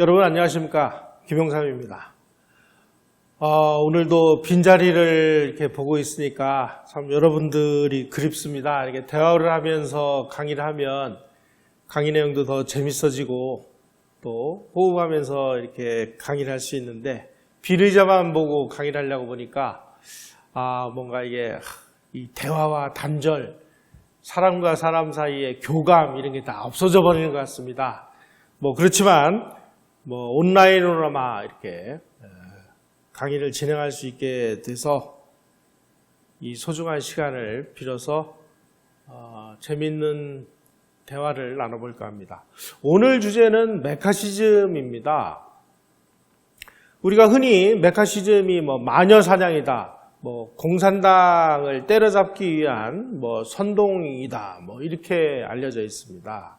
여러분 안녕하십니까, 김영삼입니다. 오늘도 빈자리를 이렇게 보고 있으니까 참 여러분들이 그립습니다. 이렇게 대화를 하면서 강의를 하면 강의 내용도 더 재밌어지고 또 호흡하면서 이렇게 강의를 할 수 있는데, 비의자만 보고 강의를 하려고 보니까 뭔가 이게 이 대화와 단절, 사람과 사람 사이의 교감 이런 게 다 없어져 버리는 것 같습니다. 그렇지만 온라인으로나마 이렇게 강의를 진행할 수 있게 돼서 이 소중한 시간을 빌어서 재미있는 대화를 나눠볼까 합니다. 오늘 주제는 메카시즘입니다. 우리가 흔히 메카시즘이 마녀 사냥이다, 공산당을 때려잡기 위한 선동이다, 이렇게 알려져 있습니다.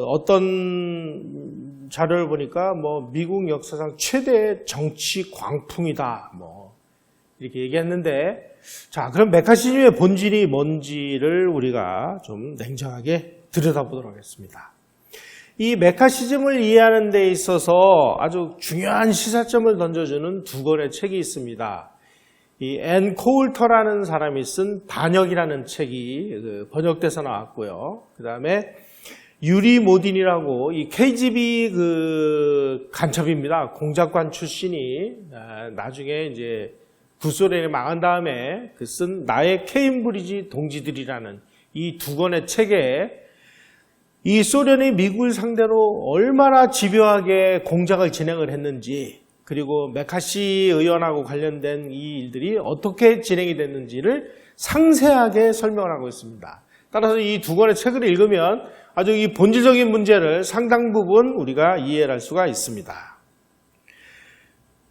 어떤 자료를 보니까 미국 역사상 최대의 정치 광풍이다, 이렇게 얘기했는데, 자, 그럼 메카시즘의 본질이 뭔지를 우리가 좀 냉정하게 들여다보도록 하겠습니다. 이 메카시즘을 이해하는 데 있어서 아주 중요한 시사점을 던져주는 두 권의 책이 있습니다. 이 앤 코울터라는 사람이 쓴 반역이라는 책이 번역돼서 나왔고요. 그 다음에 유리 모딘이라고 이 KGB 간첩입니다. 공작관 출신이 나중에 이제 구소련이 망한 다음에 쓴 나의 케임브리지 동지들이라는 이 두 권의 책에 이 소련이 미국을 상대로 얼마나 집요하게 공작을 진행을 했는지, 그리고 메카시 의원하고 관련된 이 일들이 어떻게 진행이 됐는지를 상세하게 설명을 하고 있습니다. 따라서 이 두 권의 책을 읽으면 아주 이 본질적인 문제를 상당 부분 우리가 이해할 수가 있습니다.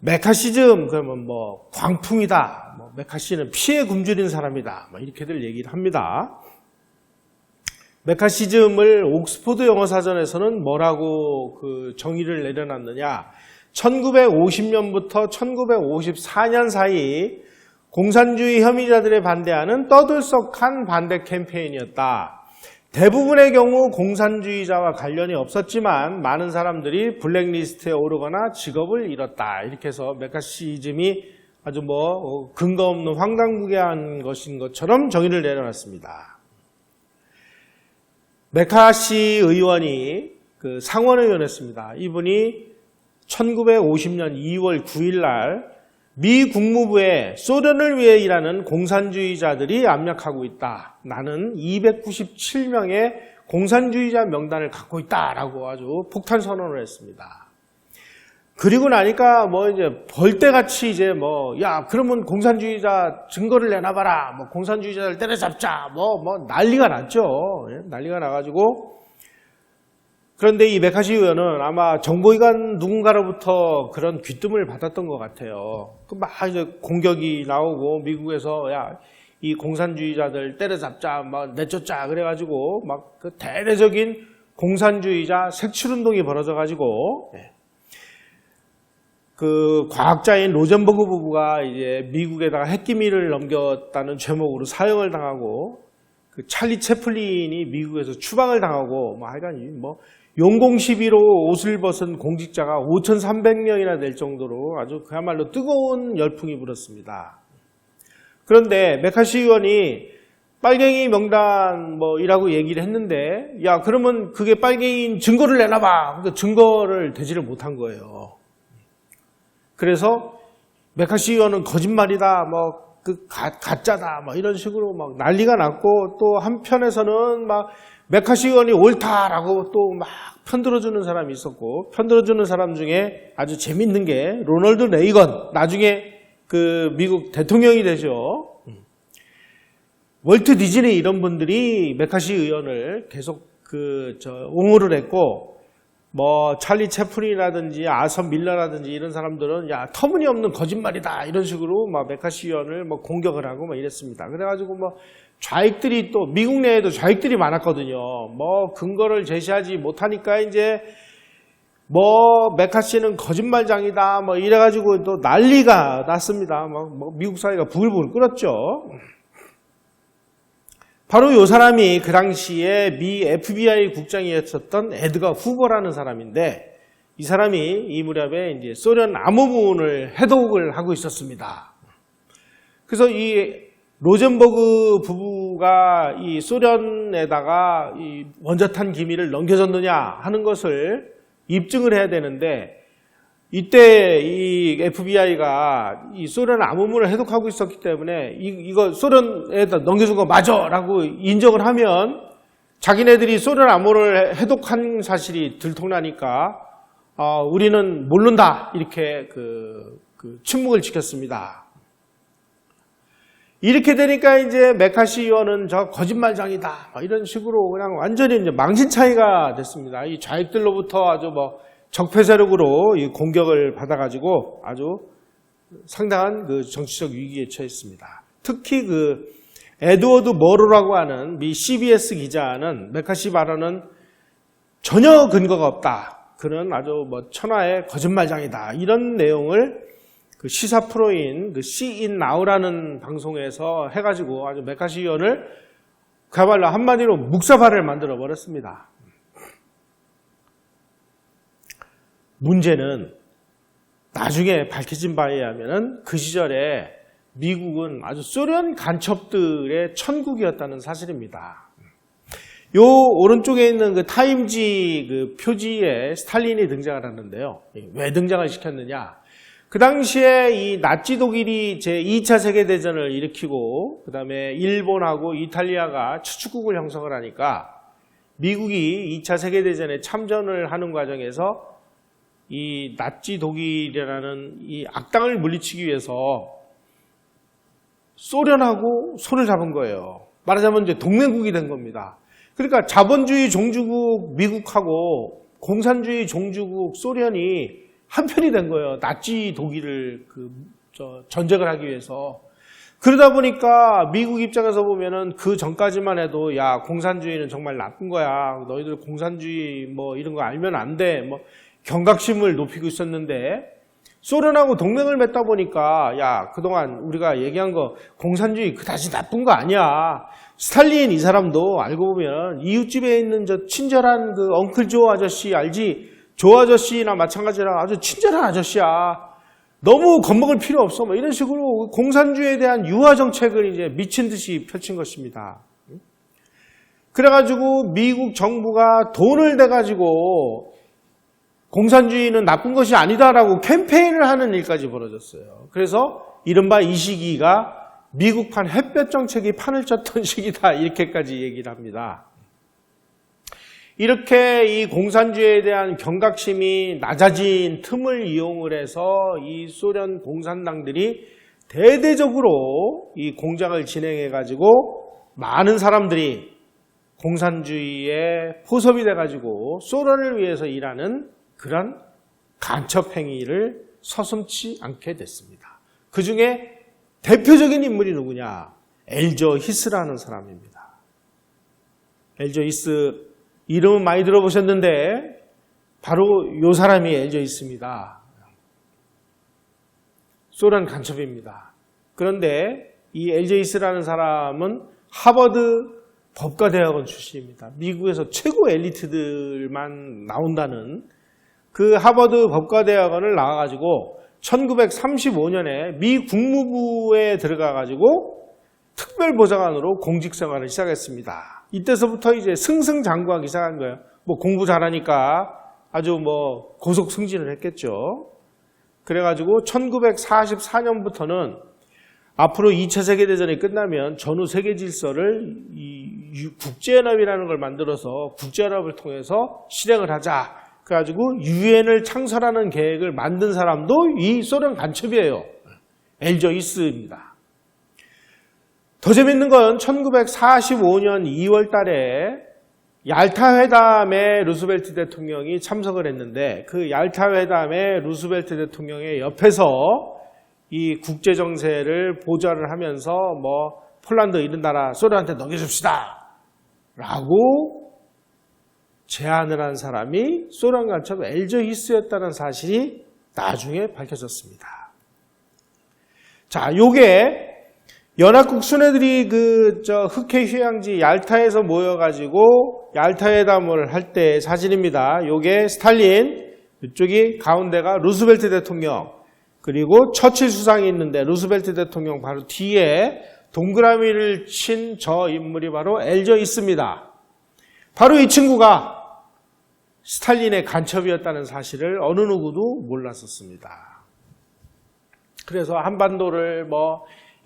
메카시즘, 그러면 광풍이다, 메카시는 피에 굶주린 사람이다, 이렇게들 얘기를 합니다. 메카시즘을 옥스포드 영어사전에서는 뭐라고 정의를 내려놨느냐? 1950년부터 1954년 사이 공산주의 혐의자들에 반대하는 떠들썩한 반대 캠페인이었다. 대부분의 경우 공산주의자와 관련이 없었지만 많은 사람들이 블랙리스트에 오르거나 직업을 잃었다. 이렇게 해서 메카시즘이 아주 근거 없는 황당무계한 것인 것처럼 정의를 내려놨습니다. 메카시 의원이 상원의원이었습니다. 이분이 1950년 2월 9일 날 미 국무부에 소련을 위해 일하는 공산주의자들이 압력하고 있다. 나는 297명의 공산주의자 명단을 갖고 있다라고 아주 폭탄 선언을 했습니다. 그리고 나니까 이제 벌떼같이 야, 그러면 공산주의자 증거를 내놔봐라. 공산주의자들 때려잡자. 난리가 났죠. 난리가 나가지고. 그런데 이 메카시 의원은 아마 정보기관 누군가로부터 그런 귀뜸을 받았던 것 같아요. 막 이제 공격이 나오고 미국에서 야, 이 공산주의자들 때려잡자, 내쫓자 그래가지고 대대적인 공산주의자 색출운동이 벌어져가지고 과학자인 로젠버그 부부가 이제 미국에다가 핵기밀을 넘겼다는 제목으로 사형을 당하고, 찰리 채플린이 미국에서 추방을 당하고, 하여간 용공 시비로 옷을 벗은 공직자가 5,300명이나 될 정도로 아주 그야말로 뜨거운 열풍이 불었습니다. 그런데 메카시 의원이 빨갱이 명단이라고 얘기를 했는데, 야, 그러면 그게 빨갱이인 증거를 내놔봐. 그러니까 증거를 대지를 못한 거예요. 그래서 메카시 의원은 거짓말이다, 가짜다, 이런 식으로 난리가 났고, 또 한편에서는 메카시 의원이 옳다라고 또 편들어주는 사람이 있었고, 편들어주는 사람 중에 아주 재밌는 게 로널드 레이건, 나중에 미국 대통령이 되죠. 월트 디즈니 이런 분들이 메카시 의원을 계속 옹호를 했고, 찰리 채플린이라든지 아선 밀러라든지 이런 사람들은 야, 터무니없는 거짓말이다 이런 식으로 메카시 의원을 공격을 하고 이랬습니다. 그래가지고 좌익들이 또 미국 내에도 좌익들이 많았거든요. 근거를 제시하지 못하니까 이제 메카시는 거짓말장이다 이래가지고 또 난리가 났습니다. 미국 사회가 부글부글 끓었죠. 바로 이 사람이 그 당시에 미 FBI 국장이었던 에드가 후버라는 사람인데, 이 사람이 이 무렵에 이제 소련 암호문을 해독을 하고 있었습니다. 그래서 이 로젠버그 부부가 이 소련에다가 이 원자탄 기밀을 넘겨줬느냐 하는 것을 입증을 해야 되는데, 이때 이 FBI가 이 소련 암호문을 해독하고 있었기 때문에 이거 소련에다 넘겨준 거 맞아 라고 인정을 하면 자기네들이 소련 암호를 해독한 사실이 들통나니까 우리는 모른다 이렇게 그 침묵을 지켰습니다. 이렇게 되니까 이제 메카시 의원은 저 거짓말장이다 이런 식으로 그냥 완전히 이제 망신차이가 됐습니다. 이 좌익들로부터 아주 뭐 적폐 세력으로 이 공격을 받아가지고 아주 상당한 그 정치적 위기에 처했습니다. 특히 그 에드워드 머로라고 하는 미 CBS 기자는 메카시 발언은 전혀 근거가 없다. 그는 아주 뭐 천하의 거짓말장이다. 이런 내용을 그 시사 프로인 그 시인 나우라는 방송에서 해가지고 아주 메카시 의원을 그야말로 한마디로 묵사발을 만들어 버렸습니다. 문제는 나중에 밝혀진 바에 의하면은 그 시절에 미국은 아주 소련 간첩들의 천국이었다는 사실입니다. 요 오른쪽에 있는 그 타임지 그 표지에 스탈린이 등장을 하는데요. 왜 등장을 시켰느냐? 그 당시에 이 나치 독일이 제2차 세계대전을 일으키고, 그 다음에 일본하고 이탈리아가 추축국을 형성을 하니까 미국이 2차 세계대전에 참전을 하는 과정에서 이 나치 독일이라는 이 악당을 물리치기 위해서 소련하고 손을 잡은 거예요. 말하자면 이제 동맹국이 된 겁니다. 그러니까 자본주의 종주국 미국하고 공산주의 종주국 소련이 한편이 된 거예요. 나치 독일을 전쟁을 하기 위해서. 그러다 보니까 미국 입장에서 보면은 그 전까지만 해도 야, 공산주의는 정말 나쁜 거야. 너희들 공산주의 뭐 이런 거 알면 안 돼. 뭐 경각심을 높이고 있었는데 소련하고 동맹을 맺다 보니까 야, 그동안 우리가 얘기한 거 공산주의 그다지 나쁜 거 아니야. 스탈린 이 사람도 알고 보면 이웃집에 있는 저 친절한 그 엉클 조 아저씨 알지? 조 아저씨나 마찬가지라 아주 친절한 아저씨야. 너무 겁먹을 필요 없어. 뭐 이런 식으로 공산주의에 대한 유화 정책을 이제 미친 듯이 펼친 것입니다. 그래가지고 미국 정부가 돈을 대가지고 공산주의는 나쁜 것이 아니다라고 캠페인을 하는 일까지 벌어졌어요. 그래서 이른바 이 시기가 미국판 햇볕 정책이 판을 쳤던 시기다 이렇게까지 얘기를 합니다. 이렇게 이 공산주의에 대한 경각심이 낮아진 틈을 이용을 해서 이 소련 공산당들이 대대적으로 이 공작을 진행해가지고 많은 사람들이 공산주의에 포섭이 돼가지고 소련을 위해서 일하는 그런 간첩 행위를 서슴지 않게 됐습니다. 그 중에 대표적인 인물이 누구냐? 엘저 히스라는 사람입니다. 엘저 히스 이름은 많이 들어보셨는데 바로 이 사람이 엘저 히스입니다. 소련 간첩입니다. 그런데 이 엘저 히스라는 사람은 하버드 법과대학원 출신입니다. 미국에서 최고 엘리트들만 나온다는 그 하버드 법과대학원을 나와가지고 1935년에 미 국무부에 들어가가지고 특별보좌관으로 공직생활을 시작했습니다. 이때서부터 이제 승승장구하기 시작한 거예요. 뭐 공부 잘하니까 아주 뭐 고속 승진을 했겠죠. 그래가지고 1944년부터는 앞으로 2차 세계대전이 끝나면 전후 세계 질서를 이 국제연합이라는 걸 만들어서 국제연합을 통해서 실행을 하자. 그래가지고 유엔을 창설하는 계획을 만든 사람도 이 소련 간첩이에요. 엘저 히스입니다. 더 재밌는 건 1945년 2월 달에 얄타 회담에 루스벨트 대통령이 참석을 했는데 그 얄타 회담에 루스벨트 대통령의 옆에서 이 국제 정세를 보좌를 하면서 뭐 폴란드 이런 나라 소련한테 넘겨줍시다 라고 제안을 한 사람이 소련 간첩 엘저 히스였다는 사실이 나중에 밝혀졌습니다. 자, 요게 연합국 순회들이 흑해 휴양지 얄타에서 모여가지고 얄타 회담을 할 때 사진입니다. 요게 스탈린, 이쪽이 가운데가 루스벨트 대통령, 그리고 처칠 수상이 있는데 루스벨트 대통령 바로 뒤에 동그라미를 친 저 인물이 바로 엘저 히스입니다. 바로 이 친구가 스탈린의 간첩이었다는 사실을 어느 누구도 몰랐었습니다. 그래서 한반도를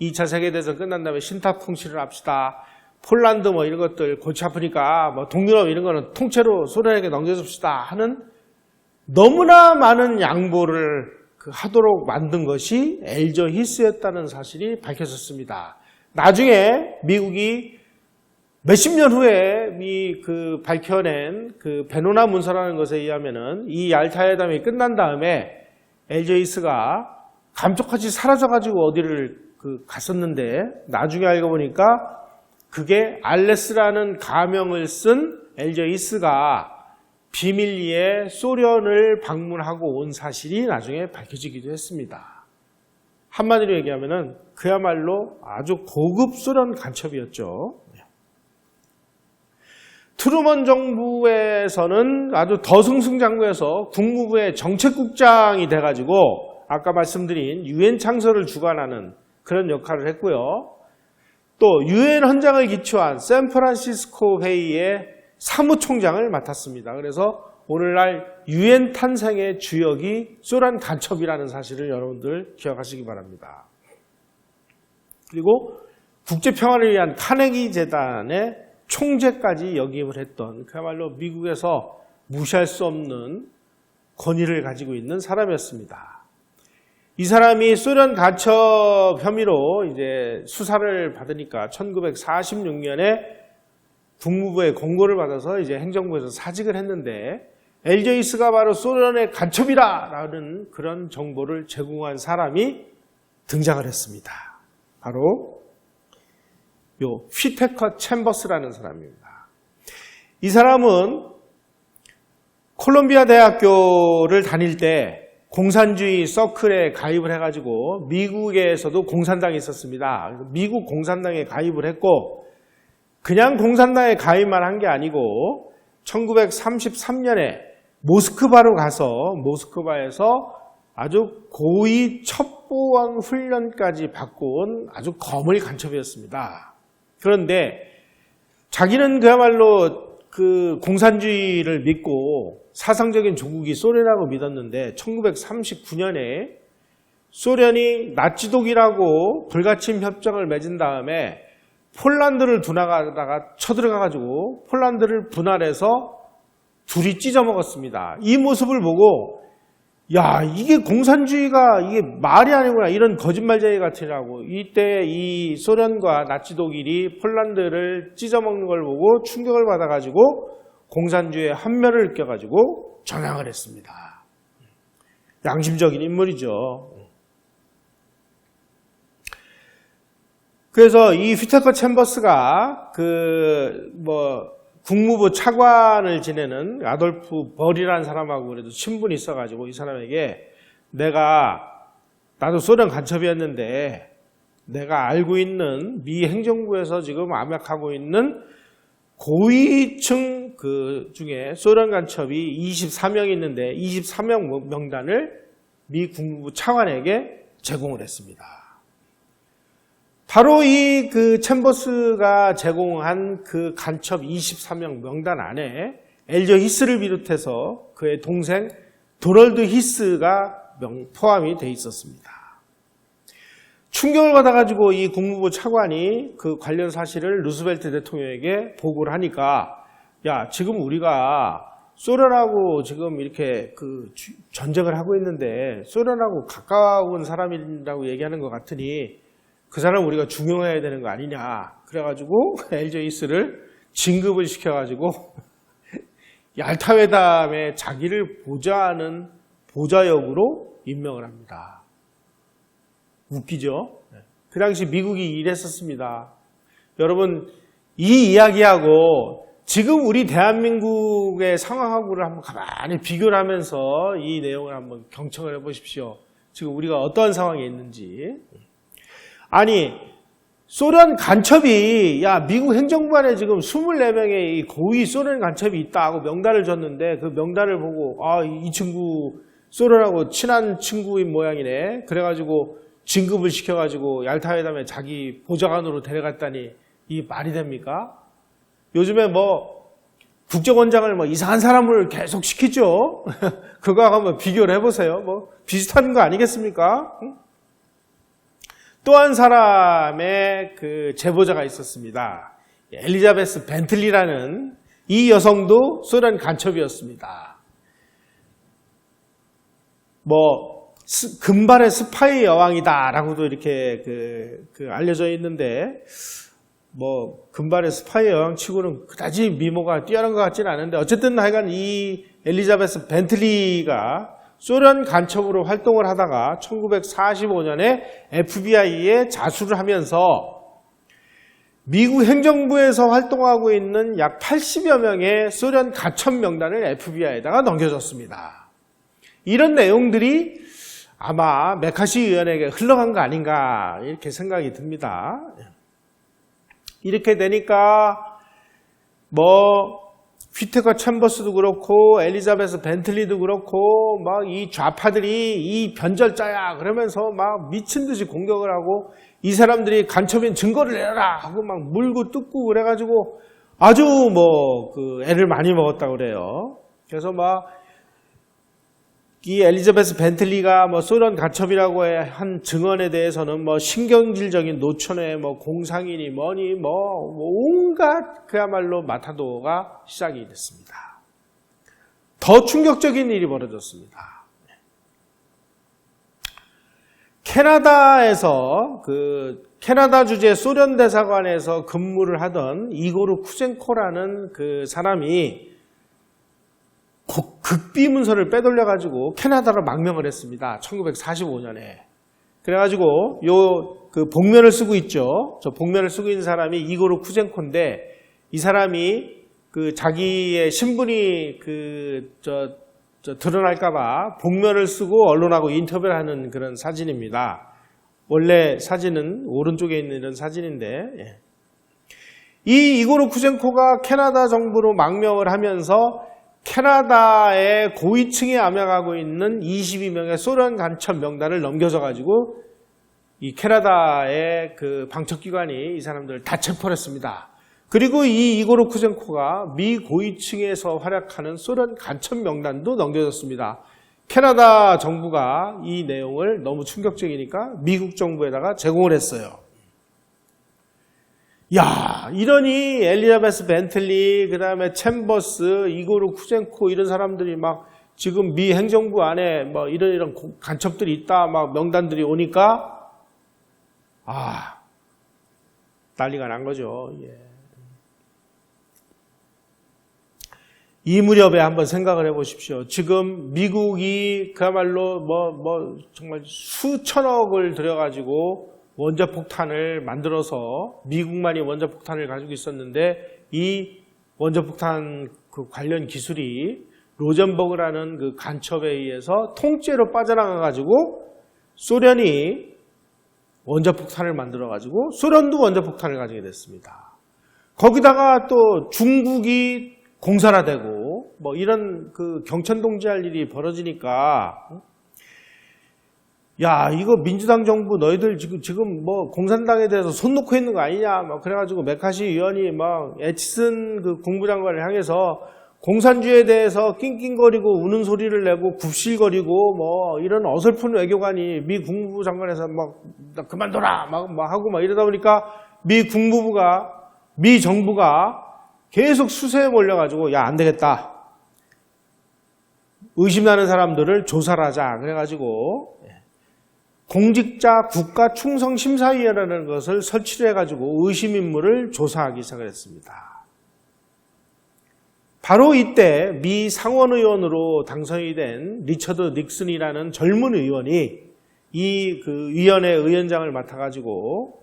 2차 세계대전 끝난 다음에 신탁통치를 합시다. 폴란드 이런 것들 골치 아프니까 동유럽 이런 거는 통째로 소련에게 넘겨줍시다 하는 너무나 많은 양보를 하도록 만든 것이 엘저 히스였다는 사실이 밝혀졌습니다. 나중에 미국이 몇십 년 후에 밝혀낸 베노나 문서라는 것에 의하면은 이 얄타 회담이 끝난 다음에 엘저 히스가 감쪽같이 사라져가지고 어디를 갔었는데 나중에 알고 보니까 그게 알레스라는 가명을 쓴 엘저 히스가 비밀리에 소련을 방문하고 온 사실이 나중에 밝혀지기도 했습니다. 한마디로 얘기하면은 그야말로 아주 고급 소련 간첩이었죠. 트루먼 정부에서는 아주 더승승장구해서 국무부의 정책국장이 돼가지고 아까 말씀드린 유엔 창설을 주관하는 그런 역할을 했고요. 또 유엔 헌장을 기초한 샌프란시스코 회의의 사무총장을 맡았습니다. 그래서 오늘날 유엔 탄생의 주역이 소련 간첩이라는 사실을 여러분들 기억하시기 바랍니다. 그리고 국제평화를 위한 카네기 재단의 총재까지 역임을 했던 그야말로 미국에서 무시할 수 없는 권위를 가지고 있는 사람이었습니다. 이 사람이 소련 간첩 혐의로 이제 수사를 받으니까 1946년에 국무부의 공고를 받아서 이제 행정부에서 사직을 했는데 엘저 히스가 바로 소련의 간첩이라는 그런 정보를 제공한 사람이 등장을 했습니다. 바로 요 휘테커 챔버스라는 사람입니다. 이 사람은 콜롬비아 대학교를 다닐 때 공산주의 서클에 가입을 해가지고 미국에서도 공산당이 있었습니다. 미국 공산당에 가입을 했고 그냥 공산당에 가입만 한 게 아니고 1933년에 모스크바로 가서 모스크바에서 아주 고위 첩보원 훈련까지 받고 온 아주 거물 간첩이었습니다. 그런데 자기는 그야말로 공산주의를 믿고 사상적인 조국이 소련이라고 믿었는데 1939년에 소련이 나치독이라고 불가침 협정을 맺은 다음에 폴란드를 두나가다가 쳐들어가가지고 폴란드를 분할해서 둘이 찢어먹었습니다. 이 모습을 보고 야 이게 공산주의가 이게 말이 아니구나 이런 거짓말쟁이 같으라고 이때 이 소련과 나치 독일이 폴란드를 찢어먹는 걸 보고 충격을 받아가지고 공산주의의 한멸을 느껴가지고 전향을 했습니다. 양심적인 인물이죠. 그래서 이 휘테커 챔버스가 국무부 차관을 지내는 아돌프 벌이라는 사람하고 그래도 친분이 있어가지고 이 사람에게 나도 소련 간첩이었는데 내가 알고 있는 미 행정부에서 지금 암약하고 있는 고위층 중에 소련 간첩이 24명 있는데 24명 명단을 미 국무부 차관에게 제공을 했습니다. 바로 이 챔버스가 제공한 그 간첩 24명 명단 안에 엘저 히스를 비롯해서 그의 동생 도널드 히스가 포함이 돼 있었습니다. 충격을 받아가지고 이 국무부 차관이 그 관련 사실을 루스벨트 대통령에게 보고를 하니까 야 지금 우리가 소련하고 지금 이렇게 전쟁을 하고 있는데 소련하고 가까운 사람이라고 얘기하는 것 같으니 그 사람 우리가 중용해야 되는 거 아니냐. 그래가지고 엘저 히스를 진급을 시켜가지고 얄타 회담에 자기를 보좌하는 보좌역으로 임명을 합니다. 웃기죠? 그 당시 미국이 이랬었습니다. 여러분 이 이야기하고 지금 우리 대한민국의 상황하고를 한번 가만히 비교를 하면서 이 내용을 한번 경청을 해보십시오. 지금 우리가 어떠한 상황에 있는지. 아니 소련 간첩이 미국 행정부 안에 지금 24명의 고위 소련 간첩이 있다 하고 명단을 줬는데 그 명단을 보고 이 친구 소련하고 친한 친구인 모양이네. 그래가지고 진급을 시켜가지고 얄타회담에 자기 보좌관으로 데려갔다니 이 말이 됩니까? 요즘에 국정원장을 이상한 사람을 계속 시키죠. 그거하고 한번 비교를 해보세요. 비슷한 거 아니겠습니까? 또 한 사람의 그 제보자가 있었습니다. 엘리자베스 벤틀리라는 이 여성도 소련 간첩이었습니다. 금발의 스파이 여왕이다라고도 이렇게 알려져 있는데, 금발의 스파이 여왕치고는 그다지 미모가 뛰어난 것 같지는 않은데, 어쨌든 하여간 이 엘리자베스 벤틀리가 소련 간첩으로 활동을 하다가 1945년에 FBI에 자수를 하면서 미국 행정부에서 활동하고 있는 약 80여 명의 소련 간첩 명단을 FBI에다가 넘겨줬습니다. 이런 내용들이 아마 메카시 의원에게 흘러간 거 아닌가 이렇게 생각이 듭니다. 이렇게 되니까 휘테커 챔버스도 그렇고 엘리자베스 벤틀리도 그렇고 이 좌파들이 이 변절자야 그러면서 미친 듯이 공격을 하고 이 사람들이 간첩인 증거를 내라 하고 물고 뜯고 그래가지고 아주 애를 많이 먹었다고 그래요. 그래서 이 엘리자베스 벤틀리가 소련 간첩이라고 한 증언에 대해서는 신경질적인 노천에 공상이니 뭐니 온갖 그야말로 마타도가 시작이 됐습니다. 더 충격적인 일이 벌어졌습니다. 캐나다에서 캐나다 주재 소련 대사관에서 근무를 하던 이고르 쿠젠코라는 그 사람이 극비 문서를 빼돌려가지고 캐나다로 망명을 했습니다. 1945년에. 그래가지고 복면을 쓰고 있죠. 저 복면을 쓰고 있는 사람이 이고르 쿠젠코인데 이 사람이 자기의 신분이 드러날까봐 복면을 쓰고 언론하고 인터뷰를 하는 그런 사진입니다. 원래 사진은 오른쪽에 있는 이런 사진인데 이 이고르 쿠젠코가 캐나다 정부로 망명을 하면서 캐나다의 고위층에 암약하고 있는 22명의 소련 간첩 명단을 넘겨줘가지고 이 캐나다의 방첩기관이 이 사람들을 다 체포를 했습니다. 그리고 이 이고르 쿠젠코가 미 고위층에서 활약하는 소련 간첩 명단도 넘겨줬습니다. 캐나다 정부가 이 내용을 너무 충격적이니까 미국 정부에다가 제공을 했어요. 이러니 엘리자베스 벤틀리, 그 다음에 챔버스, 이고르 쿠젠코 이런 사람들이 지금 미 행정부 안에 이런 간첩들이 있다 명단들이 오니까 난리가 난 거죠. 이 무렵에 한번 생각을 해보십시오. 지금 미국이 그야말로 정말 수천억을 들여가지고 원자폭탄을 만들어서 미국만이 원자폭탄을 가지고 있었는데 이 원자폭탄 관련 기술이 로젠버그라는 간첩에 의해서 통째로 빠져나가가지고 소련이 원자폭탄을 만들어가지고 소련도 원자폭탄을 가지게 됐습니다. 거기다가 또 중국이 공산화되고 이런 경천동지할 일이 벌어지니까 이거 민주당 정부 너희들 지금 공산당에 대해서 손 놓고 있는 거 아니냐 그래가지고 메카시 의원이 애치슨 국무장관을 향해서 공산주의에 대해서 낑낑거리고 우는 소리를 내고 굽실거리고 이런 어설픈 외교관이 미 국무부 장관에서 나 그만둬라 하고 이러다 보니까 미 정부가 계속 수세에 몰려가지고 안 되겠다. 의심나는 사람들을 조사를 하자. 그래가지고 공직자 국가충성심사위원회라는 것을 설치를 해가지고 의심인물을 조사하기 시작을 했습니다. 바로 이때 미 상원의원으로 당선이 된 리처드 닉슨이라는 젊은 의원이 이 위원회 의원장을 맡아가지고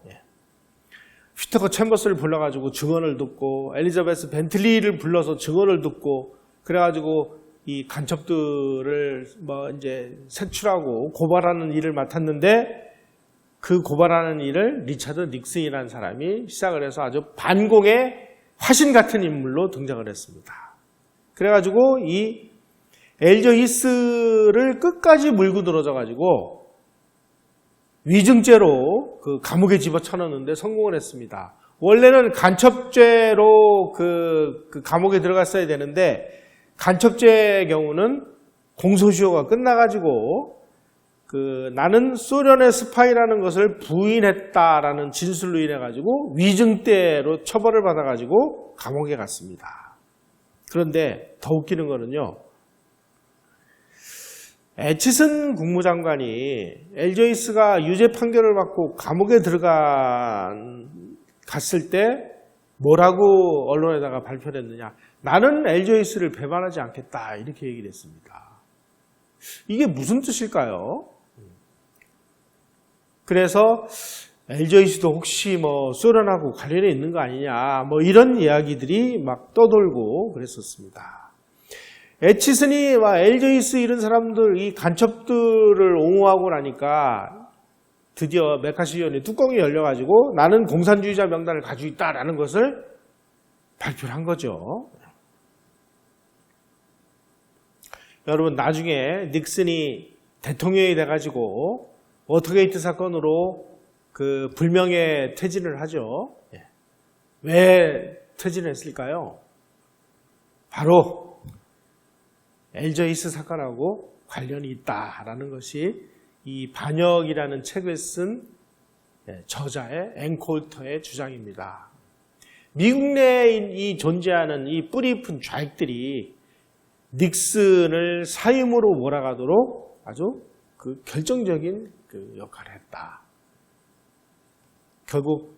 휘테커 챔버스를 불러가지고 증언을 듣고 엘리자베스 벤틀리를 불러서 증언을 듣고 그래가지고 이 간첩들을 이제 색출하고 고발하는 일을 맡았는데 그 고발하는 일을 리차드 닉슨이라는 사람이 시작을 해서 아주 반공의 화신 같은 인물로 등장을 했습니다. 그래가지고 이 엘저 히스를 끝까지 물고 들어져가지고 위증죄로 그 감옥에 집어쳐넣는데 성공을 했습니다. 원래는 간첩죄로 그 감옥에 들어갔어야 되는데 간첩죄의 경우는 공소시효가 끝나가지고 나는 소련의 스파이라는 것을 부인했다라는 진술로 인해 가지고 위증죄로 처벌을 받아가지고 감옥에 갔습니다. 그런데 더 웃기는 거는요. 애치슨 국무장관이 엘저 히스가 유죄 판결을 받고 감옥에 갔을 때 뭐라고 언론에다가 발표를 했느냐. 나는 엘저 히스를 배반하지 않겠다. 이렇게 얘기를 했습니다. 이게 무슨 뜻일까요? 그래서 엘저 히스도 혹시 뭐 소련하고 관련이 있는 거 아니냐. 뭐 이런 이야기들이 막 떠돌고 그랬었습니다. 애치슨이 엘저 히스 이런 사람들, 이 간첩들을 옹호하고 나니까 드디어 메카시 의원이 뚜껑이 열려가지고 나는 공산주의자 명단을 가지고 있다라는 것을 발표를 한 거죠. 여러분 나중에 닉슨이 대통령이 돼가지고 워터게이트 사건으로 그 불명예 퇴진을 하죠. 왜 퇴진을 했을까요? 바로 엘저 히스 사건하고 관련이 있다라는 것이 이 반역이라는 책을 쓴 저자의 앵콜터의 주장입니다. 미국 내에 이 존재하는 이 뿌리 깊은 좌익들이 닉슨을 사임으로 몰아가도록 아주 그 결정적인 그 역할을 했다. 결국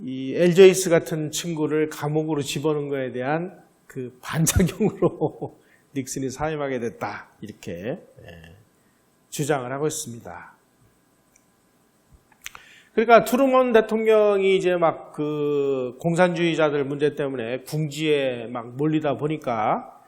이 엘저 히스 같은 친구를 감옥으로 집어넣은 거에 대한 그 반작용으로 닉슨이 사임하게 됐다. 이렇게 주장을 하고 있습니다. 그러니까 트루먼 대통령이 이제 막 그 공산주의자들 문제 때문에 궁지에 막 몰리다 보니까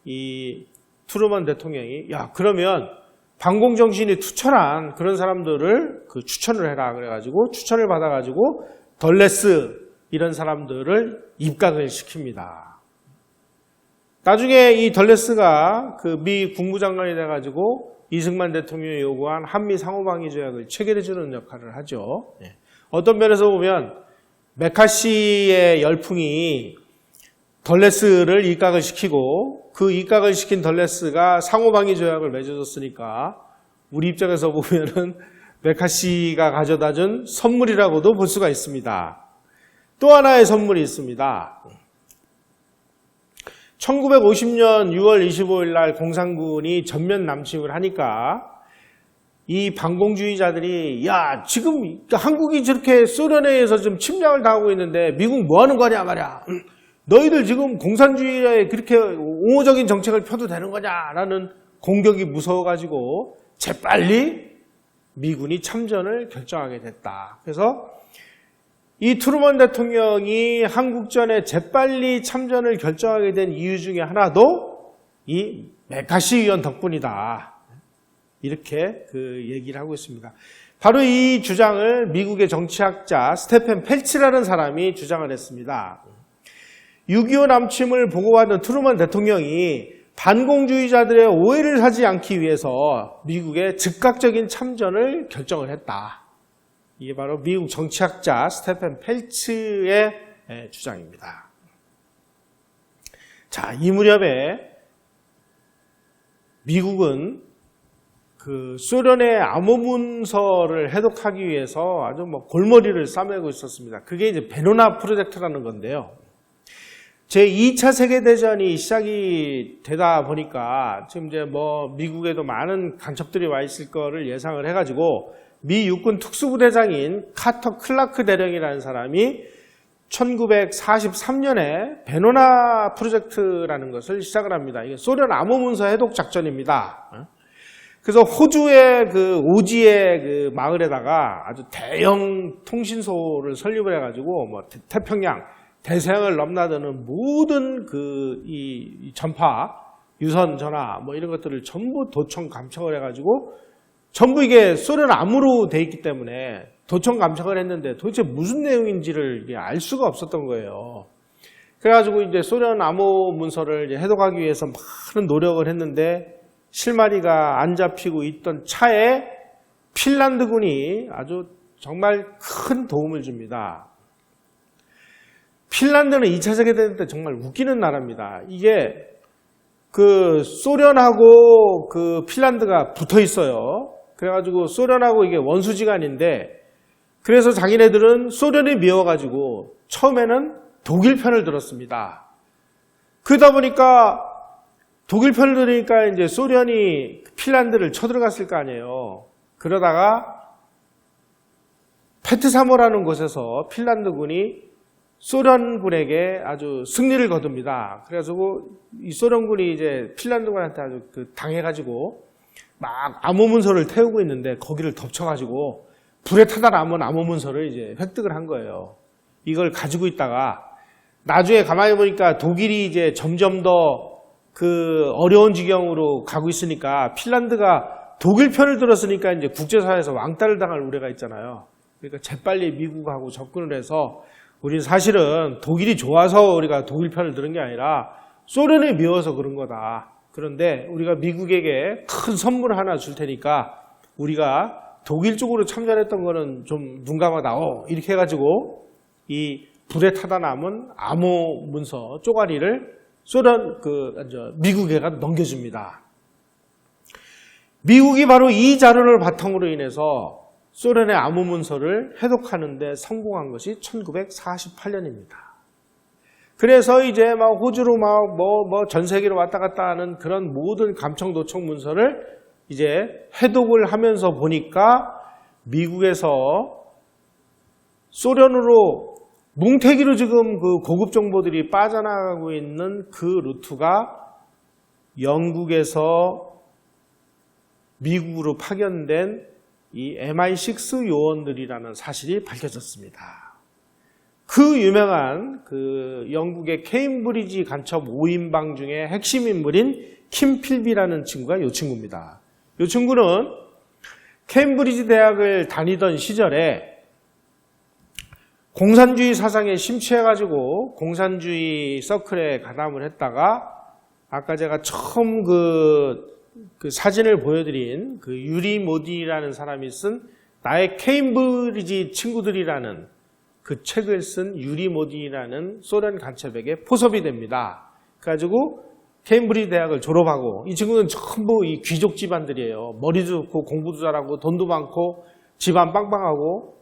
이 트루먼 대통령이 야 그러면 반공정신이 투철한 그런 사람들을 그 추천을 해라 그래가지고 추천을 받아가지고 덜레스 이런 사람들을 입각을 시킵니다. 나중에 이 덜레스가 그 미 국무장관이 돼가지고 이승만 대통령이 요구한 한미 상호방위 조약을 체결해주는 역할을 하죠. 어떤 면에서 보면 메카시의 열풍이 덜레스를 입각을 시키고 그 입각을 시킨 덜레스가 상호방위 조약을 맺어줬으니까 우리 입장에서 보면은 메카시가 가져다준 선물이라고도 볼 수가 있습니다. 또 하나의 선물이 있습니다. 1950년 6월 25일 날 공산군이 전면 남침을 하니까 이 반공주의자들이 야 지금 한국이 저렇게 소련에 의해서 좀 침략을 당하고 있는데 미국 뭐 하는 거냐 말이야. 너희들 지금 공산주의에 그렇게 옹호적인 정책을 펴도 되는 거냐라는 공격이 무서워가지고 재빨리 미군이 참전을 결정하게 됐다. 그래서 이 트루먼 대통령이 한국전에 재빨리 참전을 결정하게 된 이유 중에 하나도 이 메카시 의원 덕분이다. 이렇게 그 얘기를 하고 있습니다. 바로 이 주장을 미국의 정치학자 스테펜 펠츠라는 사람이 주장을 했습니다. 6.25 남침을 보고받은 트루먼 대통령이 반공주의자들의 오해를 하지 않기 위해서 미국의 즉각적인 참전을 결정을 했다. 이게 바로 미국 정치학자 스테펜 펠츠의 주장입니다. 자, 이 무렵에 미국은 그 소련의 암호문서를 해독하기 위해서 아주 뭐 골머리를 싸매고 있었습니다. 그게 이제 베로나 프로젝트라는 건데요. 제2차 세계대전이 시작이 되다 보니까 지금 이제 뭐 미국에도 많은 간첩들이 와 있을 거를 예상을 해가지고 미 육군 특수부대장인 카터 클라크 대령이라는 사람이 1943년에 베로나 프로젝트라는 것을 시작을 합니다. 이게 소련 암호문서 해독 작전입니다. 그래서 호주의 그 오지의 그 마을에다가 아주 대형 통신소를 설립을 해가지고 뭐 태평양, 대서양을 넘나드는 모든 그 이 전파, 유선 전화 뭐 이런 것들을 전부 도청 감청을 해가지고 전부 이게 소련 암호로 돼 있기 때문에 도청 감청을 했는데 도대체 무슨 내용인지를 알 수가 없었던 거예요. 그래가지고 이제 소련 암호 문서를 이제 해독하기 위해서 많은 노력을 했는데 실마리가 안 잡히고 있던 차에 핀란드군이 아주 정말 큰 도움을 줍니다. 핀란드는 2차 세계대전 때 정말 웃기는 나라입니다. 이게 그 소련하고 그 핀란드가 붙어 있어요. 그래가지고 소련하고 이게 원수지간인데 그래서 자기네들은 소련이 미워가지고 처음에는 독일 편을 들었습니다. 그러다 보니까 독일 편을 들으니까 이제 소련이 핀란드를 쳐들어갔을 거 아니에요. 그러다가 페트사모라는 곳에서 핀란드군이 소련군에게 아주 승리를 거둡니다. 그래가지고 이 소련군이 이제 핀란드군한테 아주 당해가지고 막 암호문서를 태우고 있는데 거기를 덮쳐가지고 불에 타다 남은 암호문서를 이제 획득을 한 거예요. 이걸 가지고 있다가 나중에 가만히 보니까 독일이 이제 점점 더 그 어려운 지경으로 가고 있으니까 핀란드가 독일 편을 들었으니까 이제 국제사회에서 왕따를 당할 우려가 있잖아요. 그러니까 재빨리 미국하고 접근을 해서 우리는 사실은 독일이 좋아서 우리가 독일 편을 들은 게 아니라 소련이 미워서 그런 거다. 그런데 우리가 미국에게 큰 선물 하나 줄 테니까 우리가 독일 쪽으로 참전했던 거는 좀 눈 감아다오. 이렇게 해가지고 이 불에 타다 남은 암호 문서 쪼가리를 미국에가 넘겨줍니다. 미국이 바로 이 자료를 바탕으로 인해서 소련의 암호 문서를 해독하는 데 성공한 것이 1948년입니다. 그래서 이제 막 호주로 막 전 세계로 왔다 갔다 하는 그런 모든 감청 도청 문서를 이제 해독을 하면서 보니까 미국에서 소련으로 뭉태기로 지금 그 고급 정보들이 빠져나가고 있는 그 루트가 영국에서 미국으로 파견된 이 MI6 요원들이라는 사실이 밝혀졌습니다. 그 유명한 그 영국의 케임브리지 간첩 5인방 중에 핵심 인물인 킴 필비라는 친구가 이 친구입니다. 이 친구는 케임브리지 대학을 다니던 시절에 공산주의 사상에 심취해가지고 공산주의 서클에 가담을 했다가 아까 제가 처음 그 사진을 보여드린 그 유리 모디라는 사람이 쓴 나의 케임브리지 친구들이라는 그 책을 쓴 유리 모디라는 소련 간첩에게 포섭이 됩니다. 그래가지고 케임브리지 대학을 졸업하고 이 친구는 전부 이 귀족 집안들이에요. 머리도 좋고 공부도 잘하고 돈도 많고 집안 빵빵하고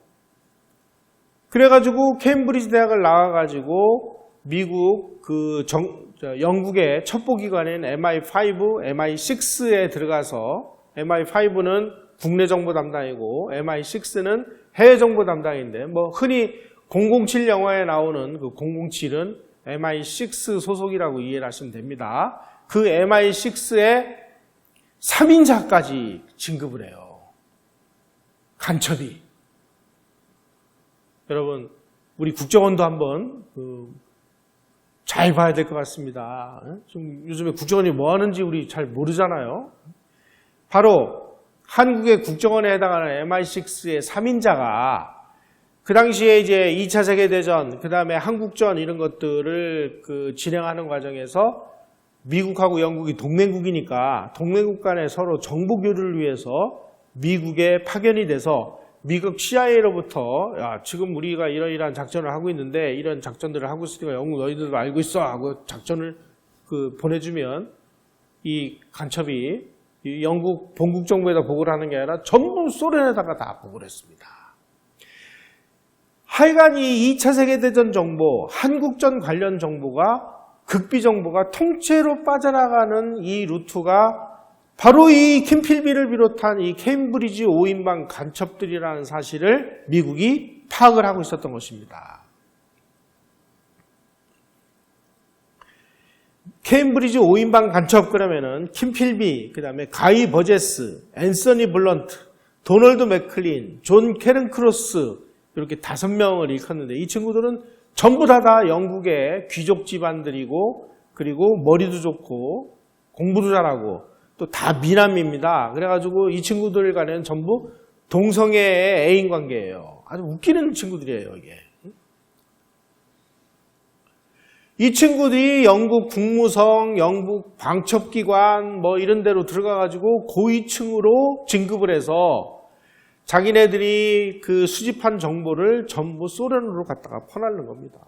그래가지고 케임브리지 대학을 나와가지고 미국 영국의 첩보기관인 MI5, MI6에 들어가서 MI5는 국내 정보 담당이고 MI6는 해외 정보 담당인데 뭐 흔히 007 영화에 나오는 그 007은 MI6 소속이라고 이해를 하시면 됩니다. 그 MI6의 3인자까지 진급을 해요. 간첩이. 여러분 우리 국정원도 한번 잘 봐야 될 것 같습니다. 좀 요즘에 국정원이 뭐 하는지 우리 잘 모르잖아요. 바로 한국의 국정원에 해당하는 MI6의 3인자가 그 당시에 이제 2차 세계대전, 그 다음에 한국전 이런 것들을 진행하는 과정에서 미국하고 영국이 동맹국이니까 동맹국 간에 서로 정보 교류를 위해서 미국에 파견이 돼서 미국 CIA로부터 야, 지금 우리가 이러이러한 작전을 하고 있는데 이런 작전들을 하고 있으니까 영국 너희들도 알고 있어 하고 작전을 보내주면 이 간첩이 이 영국 본국 정부에다 보고를 하는 게 아니라 전부 소련에다가 다 보고를 했습니다. 하여간 이 2차 세계대전 정보, 한국전 관련 정보가 극비 정보가 통째로 빠져나가는 이 루트가 바로 이 킴필비를 비롯한 이 케임브리지 5인방 간첩들이라는 사실을 미국이 파악을 하고 있었던 것입니다. 케임브리지 5인방 간첩 그러면은 킴필비, 그 다음에 가이 버제스, 앤서니 블런트, 도널드 맥클린, 존 캐런크로스 이렇게 5명을 일컫는데 이 친구들은 전부 다 영국의 귀족 집안들이고 그리고 머리도 좋고 공부도 잘하고 또 다 미남입니다. 그래가지고 이 친구들 간에는 전부 동성애의 애인 관계예요. 아주 웃기는 친구들이에요, 이게. 이 친구들이 영국 국무성, 영국 방첩기관 뭐 이런 데로 들어가가지고 고위층으로 진급을 해서 자기네들이 그 수집한 정보를 전부 소련으로 갖다가 퍼나르는 겁니다.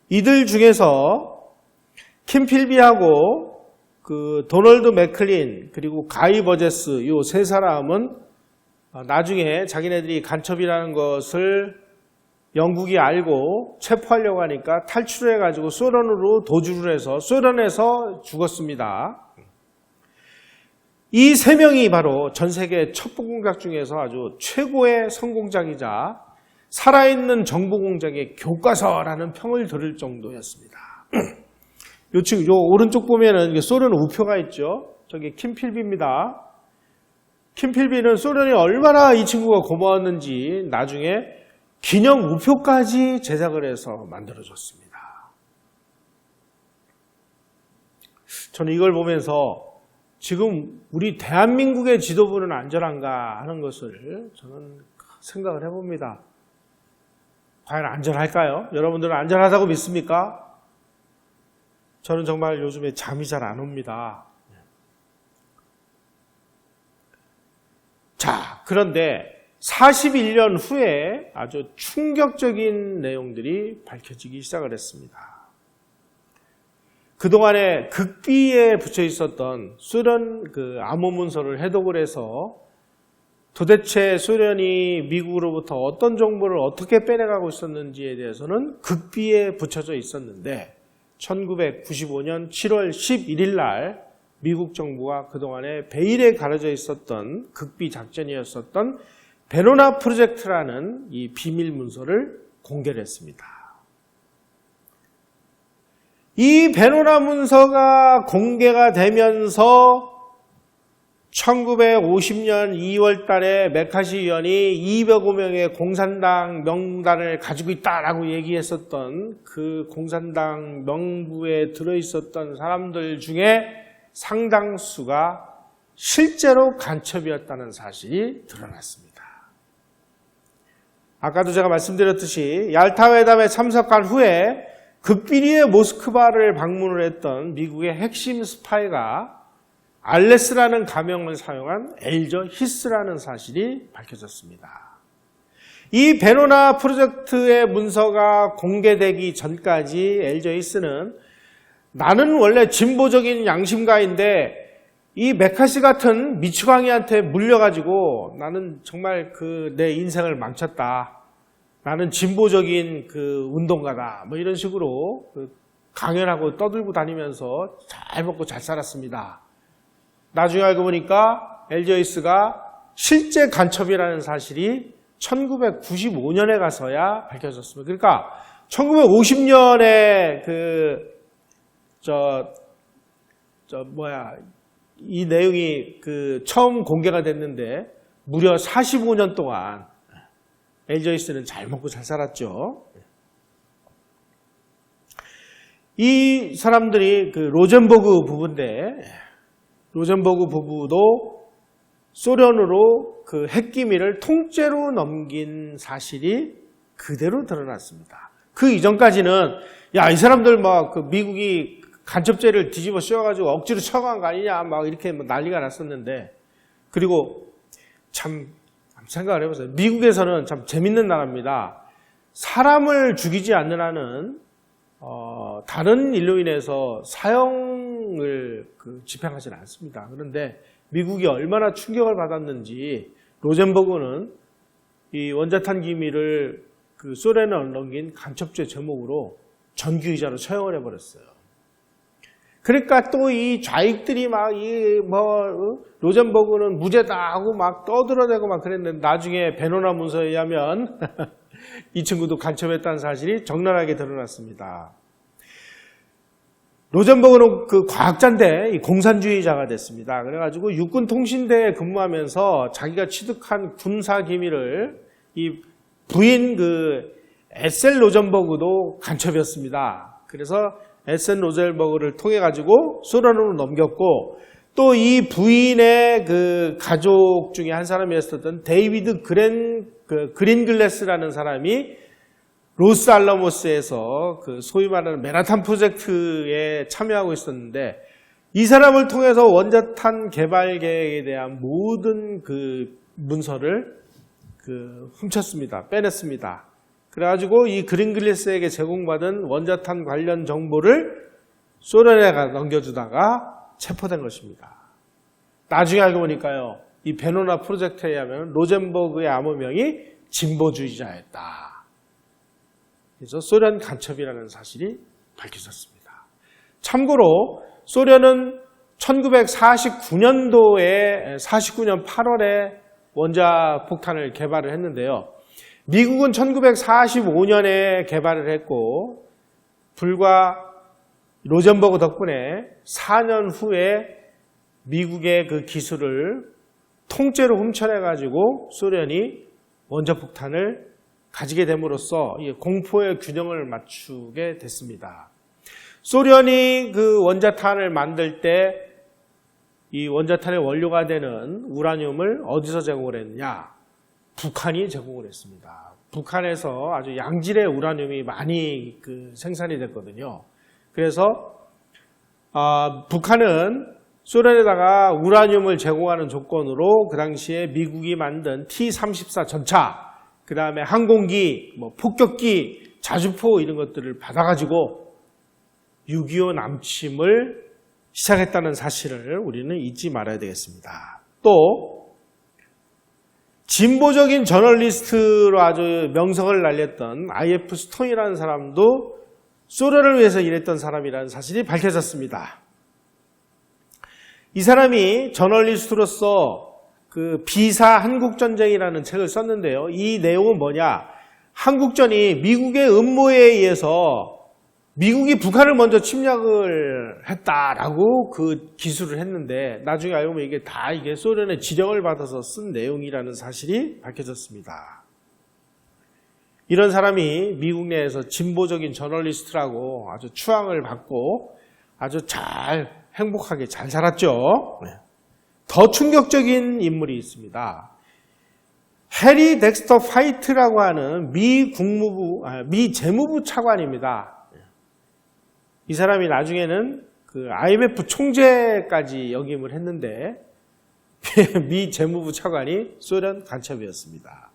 이들 중에서 킴 필비하고 그 도널드 맥클린 그리고 가이 버제스 이 세 사람은 나중에 자기네들이 간첩이라는 것을 영국이 알고 체포하려고 하니까 탈출해가지고 소련으로 도주를 해서 소련에서 죽었습니다. 이 세 명이 바로 전 세계 첩보공작 중에서 아주 최고의 성공작이자 살아있는 정보공작의 교과서라는 평을 들을 정도였습니다. 요 오른쪽 보면은 이게 소련 우표가 있죠. 저기 킴 필비입니다. 킴 필비는 소련이 얼마나 이 친구가 고마웠는지 나중에 기념 우표까지 제작을 해서 만들어줬습니다. 저는 이걸 보면서 지금 우리 대한민국의 지도부는 안전한가 하는 것을 저는 생각을 해봅니다. 과연 안전할까요? 여러분들은 안전하다고 믿습니까? 저는 정말 요즘에 잠이 잘 안 옵니다. 자, 그런데 41년 후에 아주 충격적인 내용들이 밝혀지기 시작을 했습니다. 그동안에 극비에 붙여 있었던 소련 그 암호문서를 해독을 해서 도대체 소련이 미국으로부터 어떤 정보를 어떻게 빼내가고 있었는지에 대해서는 극비에 붙여져 있었는데 1995년 7월 11일 날 미국 정부가 그동안에 베일에 가려져 있었던 극비 작전이었었던 베로나 프로젝트라는 이 비밀 문서를 공개를 했습니다. 이 베로나 문서가 공개가 되면서 1950년 2월 달에 메카시 의원이 205명의 공산당 명단을 가지고 있다라고 얘기했었던 그 공산당 명부에 들어있었던 사람들 중에 상당수가 실제로 간첩이었다는 사실이 드러났습니다. 아까도 제가 말씀드렸듯이 얄타 회담에 참석한 후에 극비리의 모스크바를 방문을 했던 미국의 핵심 스파이가 알레스라는 가명을 사용한 엘저 히스라는 사실이 밝혀졌습니다. 이 베로나 프로젝트의 문서가 공개되기 전까지 엘저 히스는 나는 원래 진보적인 양심가인데 이 메카시 같은 미추광이한테 물려가지고 나는 정말 내 인생을 망쳤다. 나는 진보적인 운동가다. 뭐 이런 식으로 강연하고 떠들고 다니면서 잘 먹고 잘 살았습니다. 나중에 알고 보니까 엘저 히스가 실제 간첩이라는 사실이 1995년에 가서야 밝혀졌습니다. 그러니까 1950년에 이 내용이 처음 공개가 됐는데 무려 45년 동안 엘저 히스는 잘 먹고 잘 살았죠. 이 사람들이 로젠버그 부부인데 로젠버그 부부도 소련으로 핵기밀을 통째로 넘긴 사실이 그대로 드러났습니다. 그 이전까지는 이 사람들 미국이 간첩죄를 뒤집어 씌워가지고 억지로 처형한 거 아니냐 이렇게 난리가 났었는데 그리고 참 생각을 해보세요. 미국에서는 참 재밌는 나라입니다. 사람을 죽이지 않는 한은 다른 일로 인해서 사형을 집행하지는 않습니다. 그런데 미국이 얼마나 충격을 받았는지 로젠버그는 이 원자탄 기밀을 소련에 넘긴 간첩죄 제목으로 전기의자로 처형을 해버렸어요. 그러니까 또 이 좌익들이 로젠버그는 무죄다 하고 떠들어대고 그랬는데 나중에 베로나 문서에 의하면 이 친구도 간첩했다는 사실이 적나라하게 드러났습니다. 로젠버그는 과학자인데 공산주의자가 됐습니다. 그래가지고 육군통신대에 근무하면서 자기가 취득한 군사 기밀을 이 부인 에셀 로젠버그도 간첩이었습니다. 그래서 에셀 로젠버그를 통해 가지고 소련으로 넘겼고 또 이 부인의 그 가족 중에 한 사람이었던 데이비드 그린글래스라는 사람이 로스 알라모스에서 그 소위 말하는 맨하탄 프로젝트에 참여하고 있었는데, 이 사람을 통해서 원자탄 개발 계획에 대한 모든 그 문서를 훔쳤습니다. 빼냈습니다. 그래가지고 이 그린글래스에게 제공받은 원자탄 관련 정보를 소련에 넘겨주다가 체포된 것입니다. 나중에 알고 보니까요, 이 베노나 프로젝트에 의하면 로젠버그의 암호명이 진보주의자였다. 그래서 소련 간첩이라는 사실이 밝혀졌습니다. 참고로 소련은 1949년도에 49년 8월에 원자폭탄을 개발을 했는데요. 미국은 1945년에 개발을 했고, 불과 로젠버그 덕분에 4년 후에 미국의 그 기술을 통째로 훔쳐내가지고 소련이 원자폭탄을 가지게 됨으로써 공포의 균형을 맞추게 됐습니다. 소련이 그 원자탄을 만들 때 이 원자탄의 원료가 되는 우라늄을 어디서 제공을 했느냐? 북한이 제공을 했습니다. 북한에서 아주 양질의 우라늄이 많이 생산이 됐거든요. 그래서 북한은 소련에다가 우라늄을 제공하는 조건으로 그 당시에 미국이 만든 T-34 전차, 그 다음에 항공기, 폭격기, 자주포 이런 것들을 받아가지고 6.25 남침을 시작했다는 사실을 우리는 잊지 말아야 되겠습니다. 또 진보적인 저널리스트로 아주 명성을 날렸던 I.F. 스톤이라는 사람도 소련을 위해서 일했던 사람이라는 사실이 밝혀졌습니다. 이 사람이 저널리스트로서 그 비사 한국전쟁이라는 책을 썼는데요. 이 내용은 뭐냐? 한국전이 미국의 음모에 의해서 미국이 북한을 먼저 침략을 했다라고 그 기술을 했는데, 나중에 알고 보면 이게 다 소련의 지령을 받아서 쓴 내용이라는 사실이 밝혀졌습니다. 이런 사람이 미국 내에서 진보적인 저널리스트라고 아주 추앙을 받고 아주 행복하게 잘 살았죠. 더 충격적인 인물이 있습니다. 해리 덱스터 파이트라고 하는 미 재무부 차관입니다. 이 사람이 나중에는 그 IMF 총재까지 역임을 했는데 미 재무부 차관이 소련 간첩이었습니다.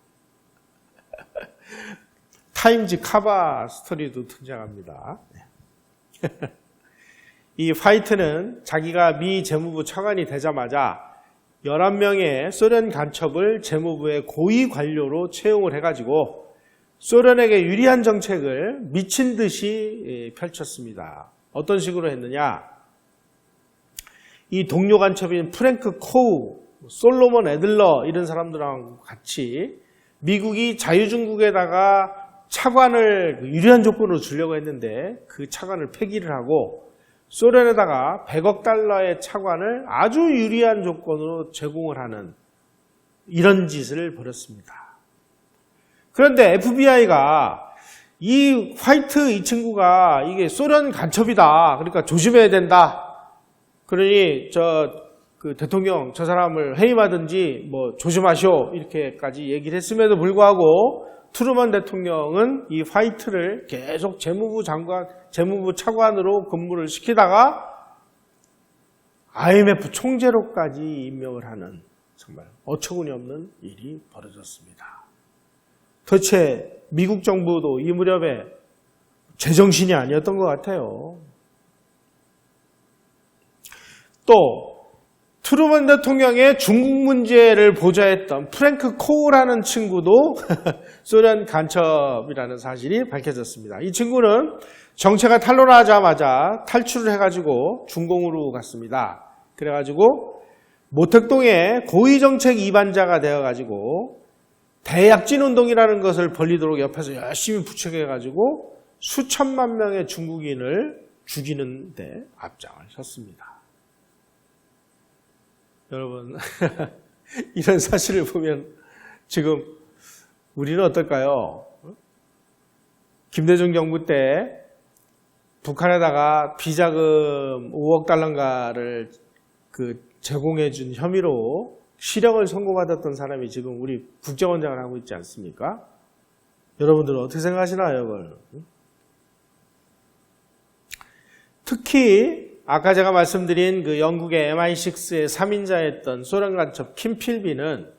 타임즈 카바 스토리도 등장합니다. 이 파이트는 자기가 미 재무부 차관이 되자마자 11명의 소련 간첩을 재무부의 고위 관료로 채용을 해가지고 소련에게 유리한 정책을 미친 듯이 펼쳤습니다. 어떤 식으로 했느냐? 이 동료 간첩인 프랭크 코우, 솔로몬 애들러 이런 사람들하고 같이 미국이 자유중국에다가 차관을 유리한 조건으로 주려고 했는데 그 차관을 폐기를 하고 소련에다가 100억 달러의 차관을 아주 유리한 조건으로 제공을 하는 이런 짓을 벌였습니다. 그런데 FBI가 이 화이트 이 친구가 이게 소련 간첩이다. 그러니까 조심해야 된다. 그러니 그 대통령 저 사람을 해임하든지 조심하시오 이렇게까지 얘기를 했음에도 불구하고 트루먼 대통령은 이 화이트를 계속 재무부 차관으로 근무를 시키다가 IMF 총재로까지 임명을 하는 정말 어처구니 없는 일이 벌어졌습니다. 도대체 미국 정부도 이 무렵에 제정신이 아니었던 것 같아요. 또 트루먼 대통령의 중국 문제를 보좌했던 프랭크 코우라는 친구도 소련 간첩이라는 사실이 밝혀졌습니다. 이 친구는 정체가 탄로나자마자 탈출을 해가지고 중공으로 갔습니다. 그래가지고 모택동의 고위정책 이반자가 되어가지고 대약진 운동이라는 것을 벌리도록 옆에서 열심히 부추겨가지고 수천만 명의 중국인을 죽이는 데 앞장을 섰습니다. 여러분 이런 사실을 보면 지금 우리는 어떨까요? 김대중 정부 때 북한에다가 비자금 5억 달러인가를 제공해준 혐의로 실형을 선고받았던 사람이 지금 우리 국정원장을 하고 있지 않습니까? 여러분들은 어떻게 생각하시나요, 이걸? 특히 아까 제가 말씀드린 그 영국의 MI6의 3인자였던 소련 간첩 킴 필비는